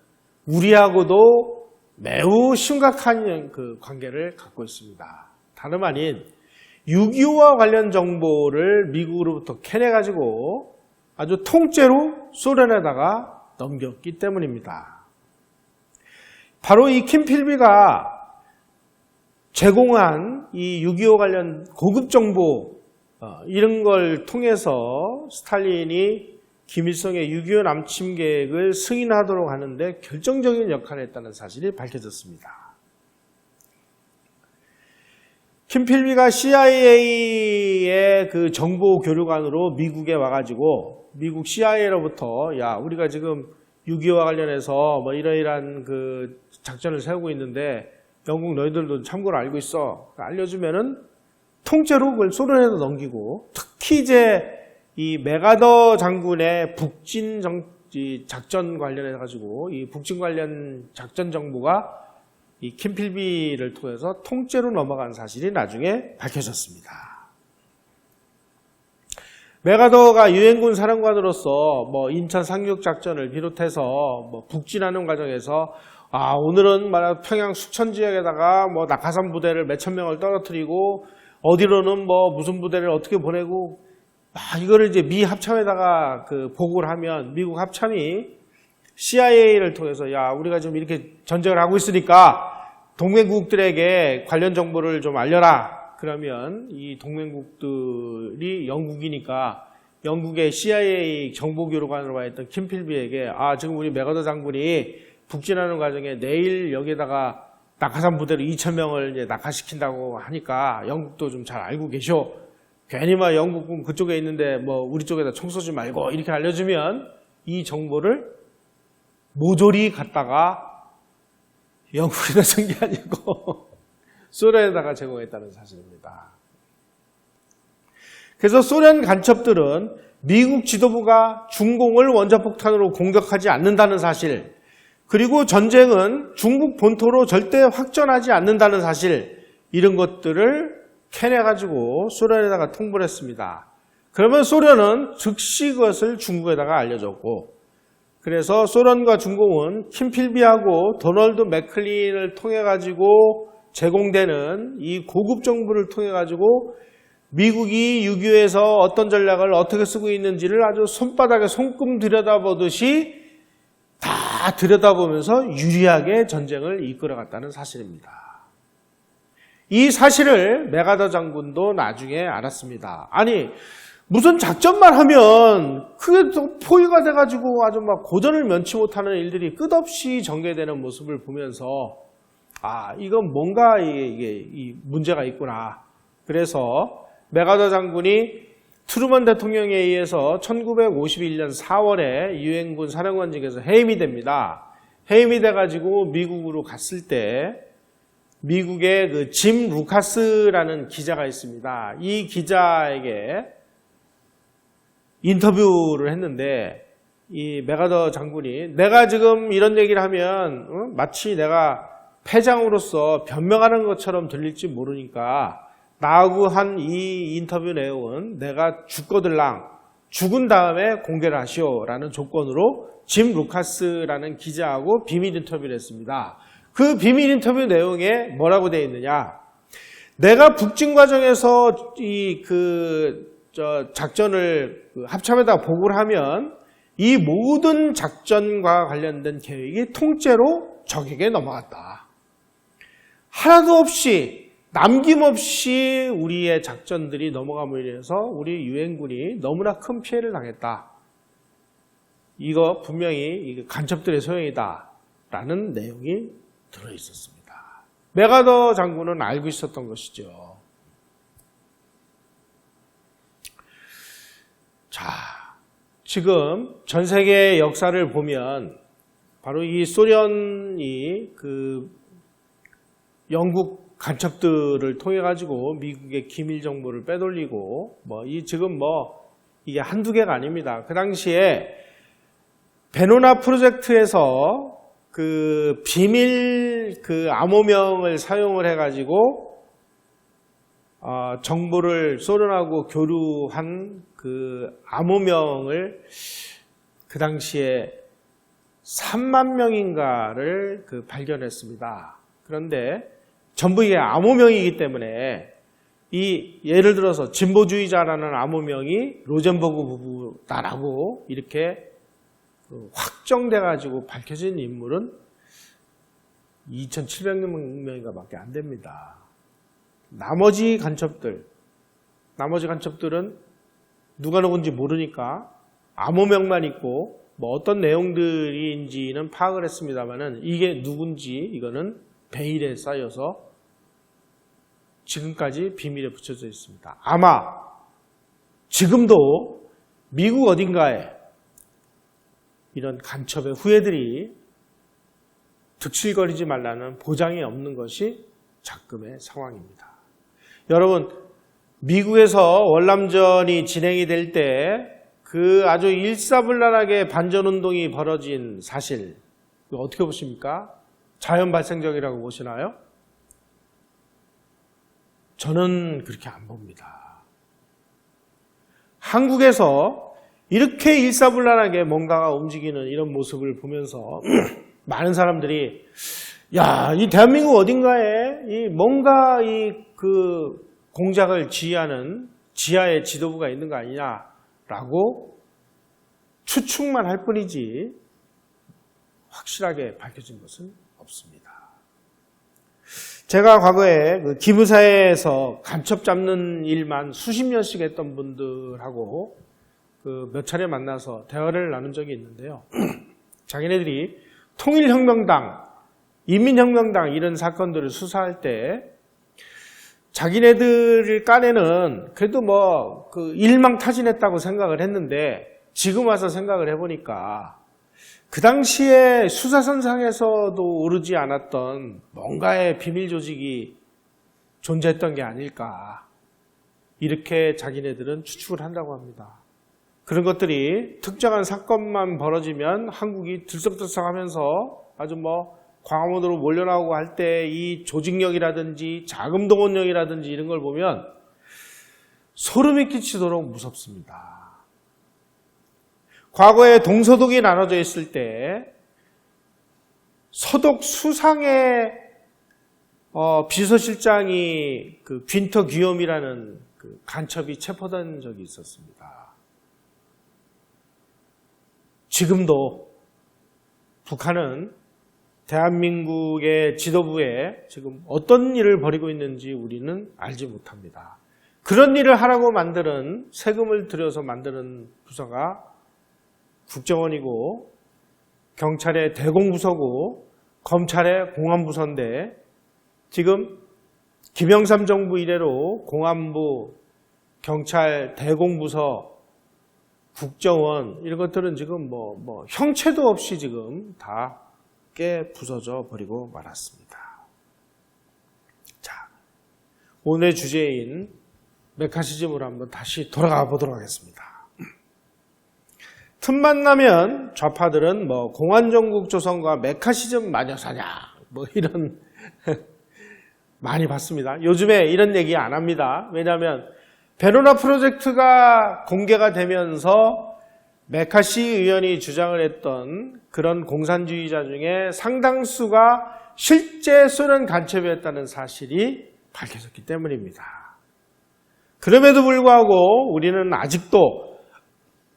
우리하고도 매우 심각한 그 관계를 갖고 있습니다. 다름 아닌 6.25와 관련 정보를 미국으로부터 캐내가지고 아주 통째로 소련에다가 넘겼기 때문입니다. 바로 이 킴 필비가 제공한 이 6.25 관련 고급 정보 이런 걸 통해서 스탈린이 김일성의 6.25 남침 계획을 승인하도록 하는데 결정적인 역할을 했다는 사실이 밝혀졌습니다. 킴 필비가 CIA의 그 정보 교류관으로 미국에 와가지고 미국 CIA로부터 야 우리가 지금 6.25와 관련해서 뭐 이러이러한 그 작전을 세우고 있는데 영국 너희들도 참고로 알고 있어. 알려주면은 통째로 그걸 소련에다 넘기고 특히 이제 이 메가더 장군의 북진 작전 관련해 가지고 이 북진 관련 작전 정보가 이 킴 필비를 통해서 통째로 넘어간 사실이 나중에 밝혀졌습니다. 메가더가 유엔군 사령관으로서 뭐 인천 상륙 작전을 비롯해서 뭐 북진하는 과정에서 오늘은 평양 숙천 지역에다가 뭐 낙하산 부대를 몇천 명을 떨어뜨리고 어디로는 뭐 무슨 부대를 어떻게 보내고 이거를 이제 미 합참에다가 그 보고를 하면 미국 합참이 CIA를 통해서 야 우리가 지금 이렇게 전쟁을 하고 있으니까 동맹국들에게 관련 정보를 좀 알려라. 그러면 이 동맹국들이 영국이니까 영국의 CIA 정보교류관으로 와 있던 킴 필비에게 지금 우리 메가더 장군이 북진하는 과정에 내일 여기에다가 낙하산 부대로 2,000명을 이제 낙하시킨다고 하니까 영국도 좀 잘 알고 계셔. 괜히 막 영국군 그쪽에 있는데 뭐 우리 쪽에다 총 쏘지 말고 이렇게 알려주면 이 정보를 모조리 갖다가 영국에다 쓴 게 아니고 소련에다가 제공했다는 사실입니다. 그래서 소련 간첩들은 미국 지도부가 중공을 원자폭탄으로 공격하지 않는다는 사실, 그리고 전쟁은 중국 본토로 절대 확전하지 않는다는 사실, 이런 것들을 캐내가지고 소련에다가 통보를 했습니다. 그러면 소련은 즉시 그것을 중국에다가 알려줬고, 그래서 소련과 중공은 킴 필비하고 도널드 맥클린을 통해가지고 제공되는 이 고급 정보를 통해가지고 미국이 6.25에서 어떤 전략을 어떻게 쓰고 있는지를 아주 손바닥에 손금 들여다보듯이 다 들여다보면서 유리하게 전쟁을 이끌어갔다는 사실입니다. 이 사실을 메가더 장군도 나중에 알았습니다. 아니 무슨 작전만 하면 그게 또 포위가 돼가지고 아주 막 고전을 면치 못하는 일들이 끝없이 전개되는 모습을 보면서 이건 뭔가 이게 문제가 있구나. 그래서 메가더 장군이 트루먼 대통령에 의해서 1951년 4월에 유엔군 사령관직에서 해임이 됩니다. 해임이 돼가지고 미국으로 갔을 때 미국의 그 짐 루카스라는 기자가 있습니다. 이 기자에게 인터뷰를 했는데 이 메가더 장군이 내가 지금 이런 얘기를 하면 마치 내가 패장으로서 변명하는 것처럼 들릴지 모르니까 나하고 한 이 인터뷰 내용은 내가 죽거들랑 죽은 다음에 공개를 하시오라는 조건으로 짐 루카스라는 기자하고 비밀 인터뷰를 했습니다. 그 비밀 인터뷰 내용에 뭐라고 되어 있느냐? 내가 북진 과정에서 작전을 합참에다 보고를 하면 이 모든 작전과 관련된 계획이 통째로 적에게 넘어갔다. 하나도 없이 남김없이 우리의 작전들이 넘어감으로 인해서 우리 유엔군이 너무나 큰 피해를 당했다. 이거 분명히 간첩들의 소행이다 라는 내용이 들어있었습니다. 메가더 장군은 알고 있었던 것이죠. 자, 지금 전 세계 역사를 보면 바로 이 소련이 그 영국 간첩들을 통해 가지고 미국의 기밀 정보를 빼돌리고 지금 이게 한두 개가 아닙니다. 그 당시에 베노나 프로젝트에서 그 비밀 그 암호명을 사용을 해가지고 정보를 소련하고 교류한 그 암호명을 그 당시에 3만 명인가를 그 발견했습니다. 그런데 전부 이게 암호명이기 때문에 이 예를 들어서 진보주의자라는 암호명이 로젠버그 부부다라고 이렇게 확정돼 가지고 밝혀진 인물은 2,700명인가 밖에 안 됩니다. 나머지 간첩들은 누가 누군지 모르니까 암호명만 있고 뭐 어떤 내용들인지는 파악을 했습니다만은 이게 누군지 이거는 베일에 쌓여서 지금까지 비밀에 붙여져 있습니다. 아마 지금도 미국 어딘가에 이런 간첩의 후예들이 득실거리지 말라는 보장이 없는 것이 작금의 상황입니다. 여러분, 미국에서 월남전이 진행이 될 때 그 아주 일사불란하게 반전운동이 벌어진 사실, 이거 어떻게 보십니까? 자연 발생적이라고 보시나요? 저는 그렇게 안 봅니다. 한국에서 이렇게 일사불란하게 뭔가가 움직이는 이런 모습을 보면서 많은 사람들이 야, 이 대한민국 어딘가에 뭔가 그 공작을 지휘하는 지하의 지도부가 있는 거 아니냐라고 추측만 할 뿐이지 확실하게 밝혀진 것은 없습니다. 제가 과거에 그 기무사에서 간첩 잡는 일만 수십 년씩 했던 분들하고 그 몇 차례 만나서 대화를 나눈 적이 있는데요. 자기네들이 통일혁명당, 인민혁명당 이런 사건들을 수사할 때 자기네들을 까내는 그래도 뭐 그 일망타진했다고 생각을 했는데 지금 와서 생각을 해보니까 그 당시에 수사선상에서도 오르지 않았던 뭔가의 비밀 조직이 존재했던 게 아닐까 이렇게 자기네들은 추측을 한다고 합니다. 그런 것들이 특정한 사건만 벌어지면 한국이 들썩들썩하면서 아주 뭐 광화문으로 몰려나오고 할 때 이 조직력이라든지 자금동원력이라든지 이런 걸 보면 소름이 끼치도록 무섭습니다. 과거에 동서독이 나눠져 있을 때 서독 수상의 비서실장이 그 귄터 귀염이라는 그 간첩이 체포된 적이 있었습니다. 지금도 북한은 대한민국의 지도부에 지금 어떤 일을 벌이고 있는지 우리는 알지 못합니다. 그런 일을 하라고 만드는 세금을 들여서 만드는 부서가 국정원이고 경찰의 대공부서고 검찰의 공안부서인데 지금 김영삼 정부 이래로 공안부, 경찰, 대공부서, 국정원 이런 것들은 지금 뭐 형체도 없이 지금 다 깨 부서져 버리고 말았습니다. 자, 오늘 주제인 메카시즘으로 한번 다시 돌아가 보도록 하겠습니다. 틈만 나면 좌파들은 뭐 공안정국 조성과 메카시즘 마녀사냥 뭐 이런 많이 봤습니다. 요즘에 이런 얘기 안 합니다. 왜냐하면 베노나 프로젝트가 공개가 되면서 메카시 의원이 주장을 했던 그런 공산주의자 중에 상당수가 실제 소련 간첩이었다는 사실이 밝혀졌기 때문입니다. 그럼에도 불구하고 우리는 아직도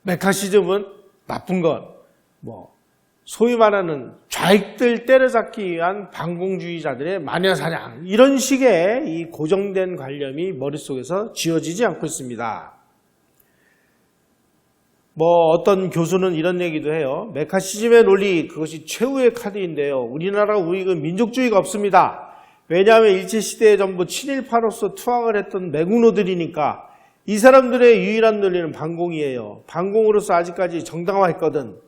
메카시즘은 나쁜 것, 소위 말하는 좌익들 때려잡기 위한 반공주의자들의 마녀사냥 이런 식의 이 고정된 관념이 머릿속에서 지워지지 않고 있습니다. 어떤 교수는 이런 얘기도 해요. 메카시즘의 논리 그것이 최후의 카드인데요. 우리나라 우익은 민족주의가 없습니다. 왜냐하면 일제시대에 전부 친일파로서 투항을 했던 매국노들이니까 이 사람들의 유일한 논리는 반공이에요. 반공으로서 아직까지 정당화했거든.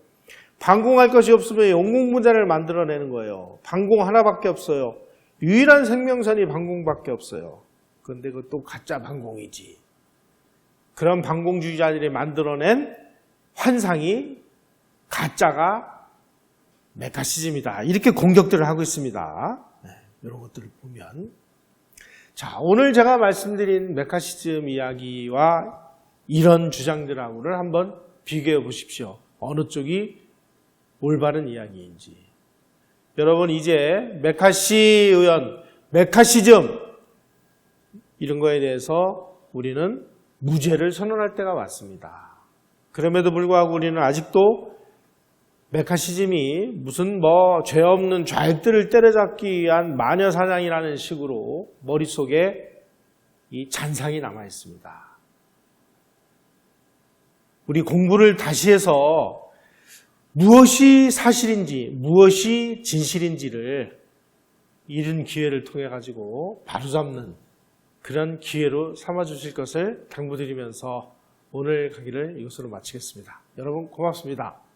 반공할 것이 없으면 영공분자를 만들어내는 거예요. 반공 하나밖에 없어요. 유일한 생명선이 반공밖에 없어요. 그런데 그것도 가짜 반공이지. 그런 반공주의자들이 만들어낸 환상이 가짜가 메카시즘이다. 이렇게 공격들을 하고 있습니다. 네, 이런 것들을 보면. 자, 오늘 제가 말씀드린 메카시즘 이야기와 이런 주장들하고를 한번 비교해 보십시오. 어느 쪽이 올바른 이야기인지. 여러분, 이제 메카시 의원, 메카시즘 이런 거에 대해서 우리는 무죄를 선언할 때가 왔습니다. 그럼에도 불구하고 우리는 아직도 메카시즘이 무슨 죄 없는 좌익들을 때려잡기 위한 마녀 사냥이라는 식으로 머릿속에 이 잔상이 남아 있습니다. 우리 공부를 다시 해서 무엇이 사실인지, 무엇이 진실인지를 이런 기회를 통해 가지고 바로잡는 그런 기회로 삼아주실 것을 당부드리면서 오늘 강의를 이것으로 마치겠습니다. 여러분 고맙습니다.